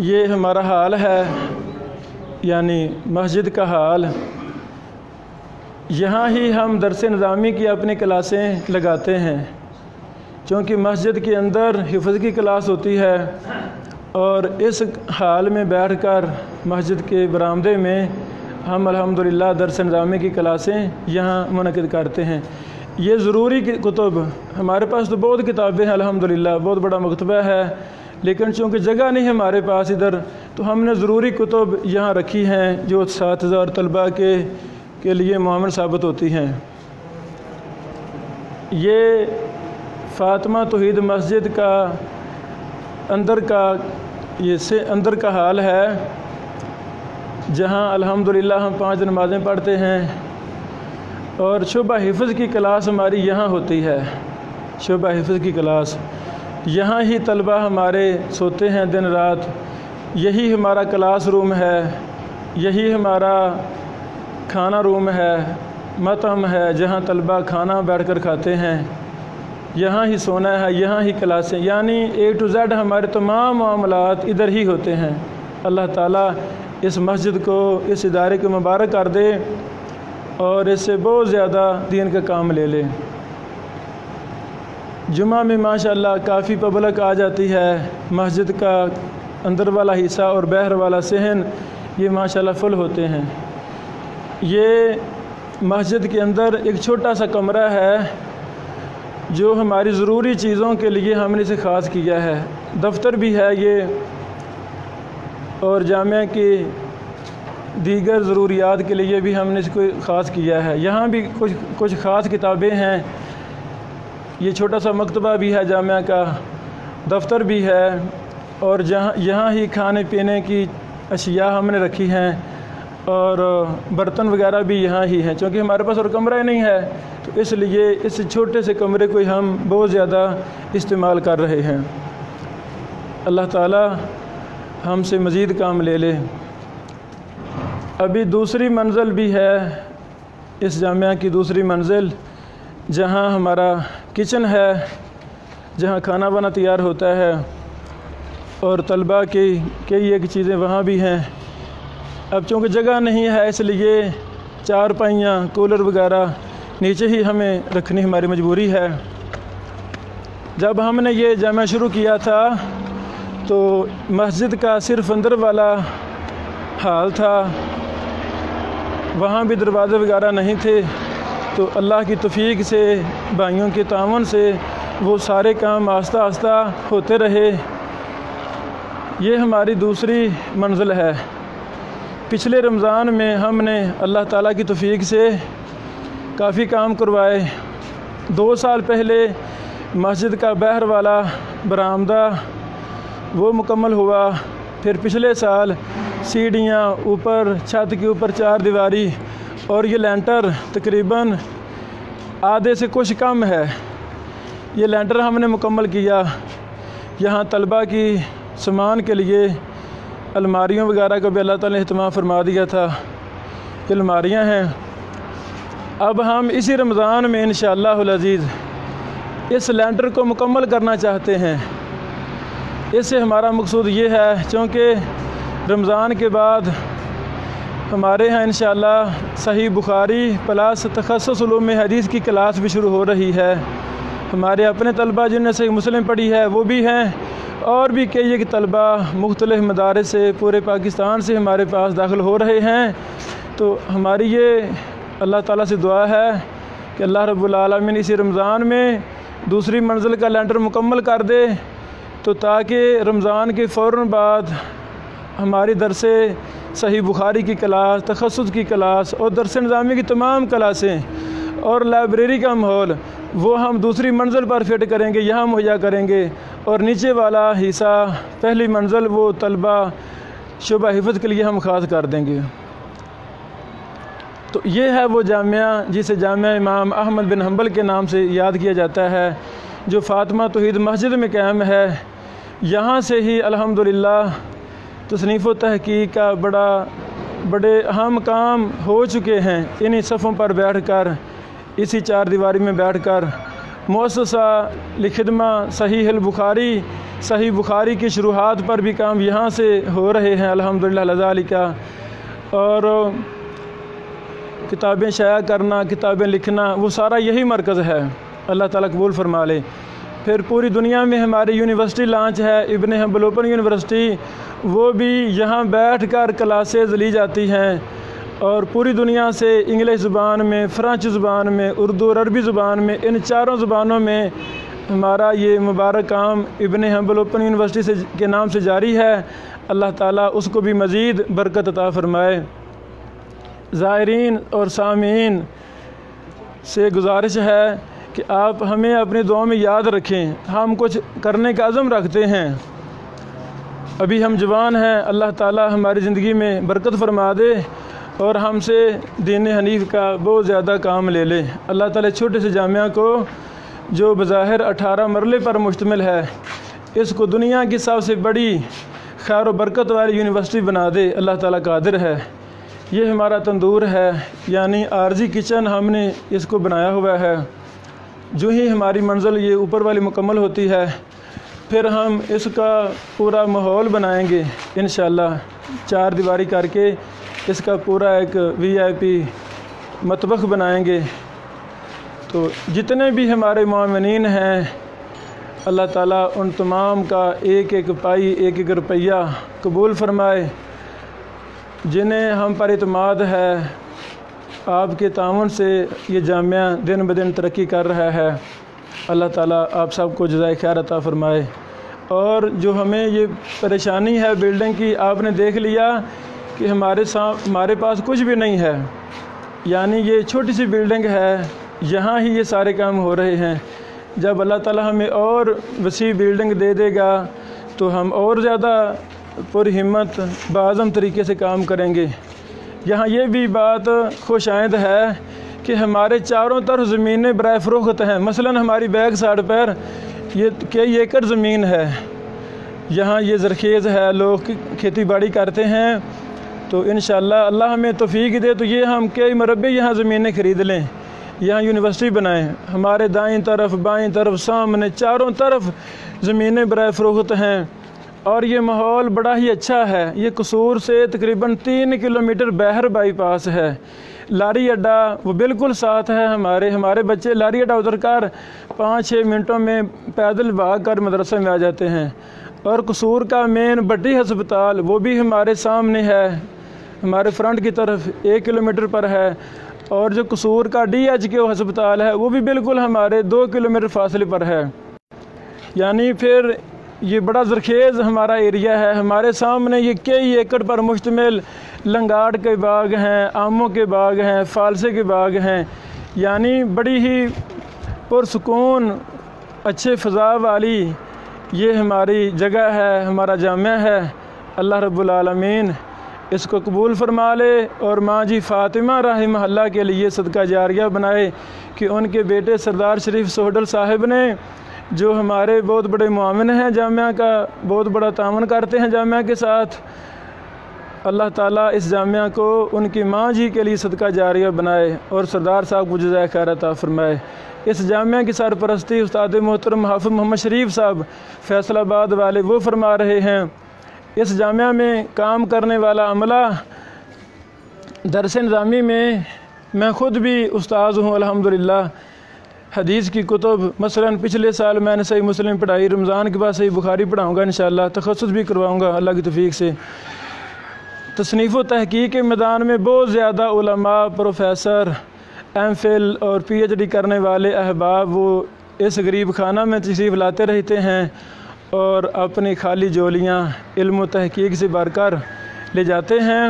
یہ ہمارا حال ہے، یعنی مسجد کا حال۔ یہاں ہی ہم درس نظامی کی اپنی کلاسیں لگاتے ہیں، چونکہ مسجد کے اندر حفظ کی کلاس ہوتی ہے، اور اس حال میں بیٹھ کر مسجد کے برآمدے میں ہم الحمدللہ درس نظامی کی کلاسیں یہاں منعقد کرتے ہیں۔ یہ ضروری کتب، ہمارے پاس تو بہت کتابیں ہیں الحمدللہ، بہت بڑا مکتبہ ہے، لیکن چونکہ جگہ نہیں ہے ہمارے پاس ادھر، تو ہم نے ضروری کتب یہاں رکھی ہیں جو اساتذہ اور طلباء کے لیے معاون ثابت ہوتی ہیں۔ یہ فاطمہ توحید مسجد کا اندر کا حال ہے، جہاں الحمدللہ ہم 5 نمازیں پڑھتے ہیں، اور شعبہ حفظ کی کلاس ہماری یہاں ہوتی ہے۔ شعبہ حفظ کی کلاس یہاں ہی طلباء ہمارے سوتے ہیں دن رات، یہی ہمارا کلاس روم ہے، یہی ہمارا کھانا روم ہے، مطعم ہے، جہاں طلباء کھانا بیٹھ کر کھاتے ہیں، یہاں ہی سونا ہے، یہاں ہی کلاسیں، یعنی A to Z ہمارے تمام معاملات ادھر ہی ہوتے ہیں۔ اللہ تعالیٰ اس مسجد کو، اس ادارے کو مبارک کر دے اور اس سے بہت زیادہ دین کا کام لے لے۔ جمعہ میں ماشاءاللہ کافی پبلک آ جاتی ہے، مسجد کا اندر والا حصہ اور باہر والا صحن یہ ماشاءاللہ فل ہوتے ہیں۔ یہ مسجد کے اندر ایک چھوٹا سا کمرہ ہے جو ہماری ضروری چیزوں کے لیے ہم نے اسے خاص کیا ہے، دفتر بھی ہے یہ، اور جامعہ کی دیگر ضروریات کے لیے بھی ہم نے اس کو خاص کیا ہے۔ یہاں بھی کچھ خاص کتابیں ہیں، یہ چھوٹا سا مکتبہ بھی ہے، جامعہ کا دفتر بھی ہے، اور یہاں ہی کھانے پینے کی اشیاء ہم نے رکھی ہیں، اور برتن وغیرہ بھی یہاں ہی ہیں، چونکہ ہمارے پاس اور کمرہ نہیں ہے، تو اس لیے اس چھوٹے سے کمرے کو ہم بہت زیادہ استعمال کر رہے ہیں۔ اللہ تعالیٰ ہم سے مزید کام لے لے۔ ابھی دوسری منزل بھی ہے، اس جامعہ کی دوسری منزل، جہاں ہمارا کچن ہے، جہاں کھانا بانا تیار ہوتا ہے، اور طلباء کی کئی ایک چیزیں وہاں بھی ہیں۔ اب چونکہ جگہ نہیں ہے، اس لیے چارپائیاں، کولر وغیرہ نیچے ہی ہمیں رکھنی ہماری مجبوری ہے۔ جب ہم نے یہ جامعہ شروع کیا تھا تو مسجد کا صرف اندر والا حال تھا، وہاں بھی دروازے وغیرہ نہیں تھے، تو اللہ کی توفیق سے، بھائیوں کے تعاون سے وہ سارے کام آہستہ آہستہ ہوتے رہے۔ یہ ہماری دوسری منزل ہے۔ پچھلے رمضان میں ہم نے اللہ تعالیٰ کی توفیق سے کافی کام کروائے۔ 2 سال پہلے مسجد کا باہر والا برآمدہ وہ مکمل ہوا، پھر پچھلے سال سیڑھیاں، اوپر چھت کے اوپر 4 دیواری اور یہ لینٹر تقریباً آدھے سے کچھ کم ہے، یہ لینٹر ہم نے مکمل کیا۔ یہاں طلباء کی سامان کے لیے الماریوں وغیرہ کا بھی اللہ تعالیٰ نے اہتمام فرما دیا تھا، یہ الماریاں ہیں۔ اب ہم اسی رمضان میں انشاءاللہ العزیز اس لینٹر کو مکمل کرنا چاہتے ہیں۔ اس سے ہمارا مقصود یہ ہے، چونکہ رمضان کے بعد ہمارے ہاں انشاءاللہ صحیح بخاری پلس تخصص علوم حدیث کی کلاس بھی شروع ہو رہی ہے۔ ہمارے اپنے طلباء جن نے صحیح مسلم پڑھی ہے وہ بھی ہیں، اور بھی کئی ایک طلباء مختلف مدارس سے، پورے پاکستان سے ہمارے پاس داخل ہو رہے ہیں۔ تو ہماری یہ اللہ تعالیٰ سے دعا ہے کہ اللہ رب العالمین اسی رمضان میں دوسری منزل کا لینٹر مکمل کر دے، تو تاکہ رمضان کے فوراً بعد ہماری درس صحیح بخاری کی کلاس، تخصص کی کلاس اور درس نظامی کی تمام کلاسیں اور لائبریری کا ماحول وہ ہم دوسری منزل پر فٹ کریں گے، یہاں مہیا کریں گے، اور نیچے والا حصہ پہلی منزل وہ طلباء شعبہ حفظ کے لیے ہم خاص کر دیں گے۔ تو یہ ہے وہ جامعہ جسے جامعہ امام احمد بن حنبل کے نام سے یاد کیا جاتا ہے، جو فاطمہ توحید مسجد میں قائم ہے۔ یہاں سے ہی الحمدللہ تصنیف و تحقیق کا بڑے اہم کام ہو چکے ہیں، انہی صفوں پر بیٹھ کر، اسی 4 دیواری میں بیٹھ کر، مؤسسہ لخدمہ صحیح البخاری، صحیح بخاری کی شروحات پر بھی کام یہاں سے ہو رہے ہیں الحمدللہ لذالک، اور کتابیں شائع کرنا، کتابیں لکھنا، وہ سارا یہی مرکز ہے۔ اللہ تعالیٰ قبول فرما لے۔ پھر پوری دنیا میں ہماری یونیورسٹی لانچ ہے، ابن حنبل اوپن یونیورسٹی، وہ بھی یہاں بیٹھ کر کلاسز لی جاتی ہیں، اور پوری دنیا سے انگلش زبان میں، فرانچ زبان میں، اردو اور عربی زبان میں، ان چاروں زبانوں میں ہمارا یہ مبارک کام ابن حنبل اوپن یونیورسٹی کے نام سے جاری ہے۔ اللہ تعالیٰ اس کو بھی مزید برکت عطا فرمائے۔ زائرین اور سامعین سے گزارش ہے کہ آپ ہمیں اپنی دعاؤں میں یاد رکھیں، ہم کچھ کرنے کا عزم رکھتے ہیں، ابھی ہم جوان ہیں، اللہ تعالیٰ ہماری زندگی میں برکت فرما دے اور ہم سے دین حنیف کا بہت زیادہ کام لے لے۔ اللہ تعالیٰ چھوٹے سے جامعہ کو جو بظاہر 18 مرلے پر مشتمل ہے، اس کو دنیا کی سب سے بڑی خیر و برکت والی یونیورسٹی بنا دے۔ اللہ تعالیٰ قادر ہے۔ یہ ہمارا تندور ہے، یعنی عارضی کچن ہم نے اس کو بنایا ہوا ہے۔ جو ہی ہماری منزل یہ اوپر والی مکمل ہوتی ہے، پھر ہم اس کا پورا ماحول بنائیں گے انشاءاللہ، 4 دیواری کر کے اس کا پورا ایک VIP مطبخ بنائیں گے۔ تو جتنے بھی ہمارے معاونین ہیں، اللہ تعالیٰ ان تمام کا ایک ایک پائی، ایک ایک روپیہ قبول فرمائے۔ جنہیں ہم پر اعتماد ہے، آپ کے تعاون سے یہ جامعہ دن بدن ترقی کر رہا ہے۔ اللہ تعالیٰ آپ سب کو جزائے خیر عطا فرمائے۔ اور جو ہمیں یہ پریشانی ہے بلڈنگ کی، آپ نے دیکھ لیا کہ ہمارے پاس کچھ بھی نہیں ہے، یعنی یہ چھوٹی سی بلڈنگ ہے، یہاں ہی یہ سارے کام ہو رہے ہیں۔ جب اللہ تعالیٰ ہمیں اور وسیع بلڈنگ دے دے گا تو ہم اور زیادہ پر ہمت باعزم طریقے سے کام کریں گے۔ یہاں یہ بھی بات خوش آئند ہے کہ ہمارے چاروں طرف زمینیں برائے فروخت ہیں۔ مثلاً ہماری بیک سائڈ پر یہ کئی ایکڑ زمین ہے، یہاں یہ زرخیز ہے، لوگ کھیتی باڑی کرتے ہیں، تو انشاءاللہ اللہ ہمیں توفیق دے تو یہ ہم کئی مربع یہاں زمینیں خرید لیں، یہاں یونیورسٹی بنائیں۔ ہمارے دائیں طرف، بائیں طرف، سامنے، چاروں طرف زمینیں برائے فروخت ہیں، اور یہ ماحول بڑا ہی اچھا ہے۔ یہ قصور سے تقریباً 3 کلومیٹر بحر بائی پاس ہے۔ لاری اڈا وہ بالکل ساتھ ہے، ہمارے بچے لاری اڈا اتر کر 5-6 منٹوں میں پیدل بھاگ کر مدرسے میں آ جاتے ہیں۔ اور قصور کا مین بٹی ہسپتال وہ بھی ہمارے سامنے ہے، ہمارے فرنٹ کی طرف 1 کلومیٹر پر ہے، اور جو قصور کا DHQ ہسپتال ہے وہ بھی بالکل ہمارے 2 کلومیٹر فاصلے پر ہے۔ یعنی پھر یہ بڑا زرخیز ہمارا ایریا ہے۔ ہمارے سامنے یہ کئی ایکڑ پر مشتمل لنگاڑ کے باغ ہیں، آموں کے باغ ہیں، فالسے کے باغ ہیں، یعنی بڑی ہی پرسکون اچھے فضا والی یہ ہماری جگہ ہے، ہمارا جامعہ ہے۔ اللہ رب العالمین اس کو قبول فرما لے اور ماں جی فاطمہ رحمہ اللہ کے لیے صدقہ جاریہ بنائے کہ ان کے بیٹے سردار شریف سہڈل صاحب نے، جو ہمارے بہت بڑے معاون ہیں جامعہ کا، بہت بڑا تعاون کرتے ہیں جامعہ کے ساتھ، اللہ تعالیٰ اس جامعہ کو ان کی ماں جی کے لیے صدقہ جاریہ بنائے اور سردار صاحب کو جزائے خیر عطا فرمائے۔ اس جامعہ کی سرپرستی استاد محترم حافظ محمد شریف صاحب فیصل آباد والے وہ فرما رہے ہیں۔ اس جامعہ میں کام کرنے والا عملہ، درس نظامی میں میں خود بھی استاذ ہوں الحمدللہ۔ حدیث کی کتب مثلاً پچھلے سال میں نے صحیح مسلم پڑھائی، رمضان کے بعد صحیح بخاری پڑھاؤں گا انشاءاللہ، تخصص بھی کرواؤں گا اللہ کی توفیق سے۔ تصنیف و تحقیق کے میدان میں بہت زیادہ علماء، پروفیسر، MPhil اور PhD کرنے والے احباب وہ اس غریب خانہ میں تشریف لاتے رہتے ہیں اور اپنی خالی جولیاں علم و تحقیق سے بھر کر لے جاتے ہیں۔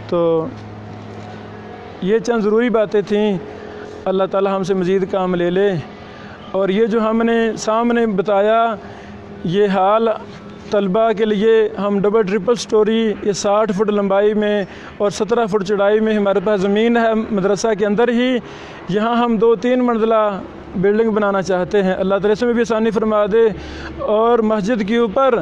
تو یہ چند ضروری باتیں تھیں، اللہ تعالیٰ ہم سے مزید کام لے لے۔ اور یہ جو ہم نے سامنے بتایا، یہ حال طلباء کے لیے ہم ڈبل ٹرپل سٹوری، یہ 60 فٹ لمبائی میں اور 17 فٹ چڑھائی میں ہمارے پاس زمین ہے مدرسہ کے اندر ہی، یہاں ہم 2-3 منزلہ بلڈنگ بنانا چاہتے ہیں۔ اللہ تعالیٰ اس میں بھی آسانی فرما دے، اور مسجد کے اوپر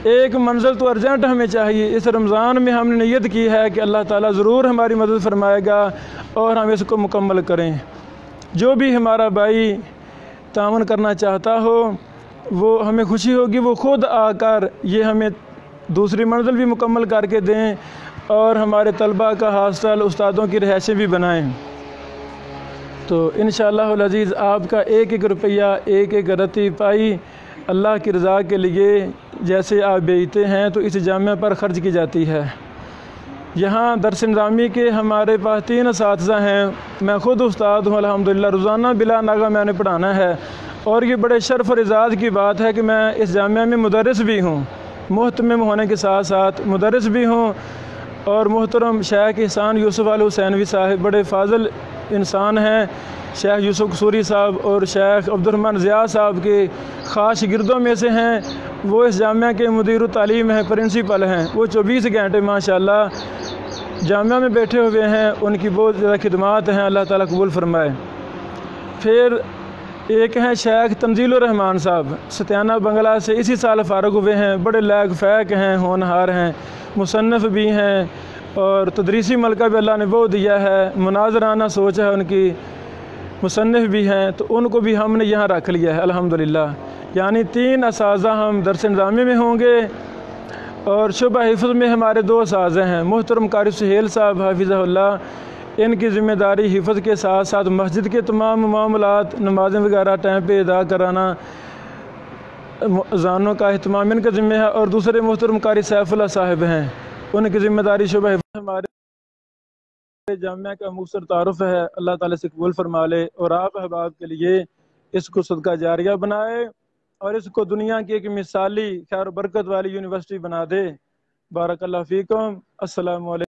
1 منزل تو ارجنٹ ہمیں چاہیے۔ اس رمضان میں ہم نے نیت کی ہے کہ اللہ تعالیٰ ضرور ہماری مدد فرمائے گا اور ہم اس کو مکمل کریں۔ جو بھی ہمارا بھائی تعاون کرنا چاہتا ہو وہ ہمیں خوشی ہوگی وہ خود آ کر یہ ہمیں دوسری منزل بھی مکمل کر کے دیں اور ہمارے طلباء کا ہاسٹل استادوں کی رہائشیں بھی بنائیں۔ تو انشاءاللہ العزیز آپ کا ایک ایک روپیہ ایک ایک رتی پائی اللہ کی رضا کے لیے جیسے آپ بیچتے ہیں تو اس جامعہ پر خرچ کی جاتی ہے۔ یہاں درس نظامی کے ہمارے پاس 3 اساتذہ ہیں، میں خود استاد ہوں الحمدللہ، روزانہ بلا ناغہ میں نے پڑھانا ہے، اور یہ بڑے شرف اور اعزاز کی بات ہے کہ میں اس جامعہ میں مدرس بھی ہوں، محتمم ہونے کے ساتھ ساتھ مدرس بھی ہوں۔ اور محترم شیخ احسان یوسف الحسینوی صاحب بڑے فاضل انسان ہیں، شیخ یوسف قصوری صاحب اور شیخ عبدالرحمن ضیاء صاحب کے خاص شاگردوں میں سے ہیں۔ وہ اس جامعہ کے مدیر التعلیم ہیں، پرنسپل ہیں، وہ 24 گھنٹے ماشاءاللہ جامعہ میں بیٹھے ہوئے ہیں، ان کی بہت زیادہ خدمات ہیں، اللہ تعالیٰ قبول فرمائے۔ پھر ایک ہیں شیخ تنزیل الرحمان صاحب، ستیانہ بنگلہ سے اسی سال فارغ ہوئے ہیں، بڑے لائق فیق ہیں، ہونہار ہیں، مصنف بھی ہیں، اور تدریسی ملکہ بھی اللہ نے وہ دیا ہے، مناظرانہ سوچ ہے ان کی، مصنف بھی ہیں، تو ان کو بھی ہم نے یہاں رکھ لیا ہے الحمدللہ۔ یعنی 3 اساتذہ ہم درس نظامی میں ہوں گے، اور شعبہ حفظ میں ہمارے 2 اساتذہ ہیں، محترم قاری سہیل صاحب حافظہ اللہ، ان کی ذمہ داری حفظ کے ساتھ ساتھ مسجد کے تمام معاملات، نمازیں وغیرہ ٹائم پہ ادا کرانا، اذانوں کا اہتمام ان کا ذمہ ہے، اور دوسرے محترم قاری سیف اللہ صاحب ہیں، ان کی ذمہ داری شعبہ حفظ ہمارے جامعہ کا مختصر تعارف ہے، اللہ تعالیٰ سے قبول فرما لے، اور آپ احباب کے لیے اس کو صدقہ جاریہ بنائے اور اس کو دنیا کی ایک مثالی خیر و برکت والی یونیورسٹی بنا دے۔ بارک اللہ فیکم، السلام علیکم۔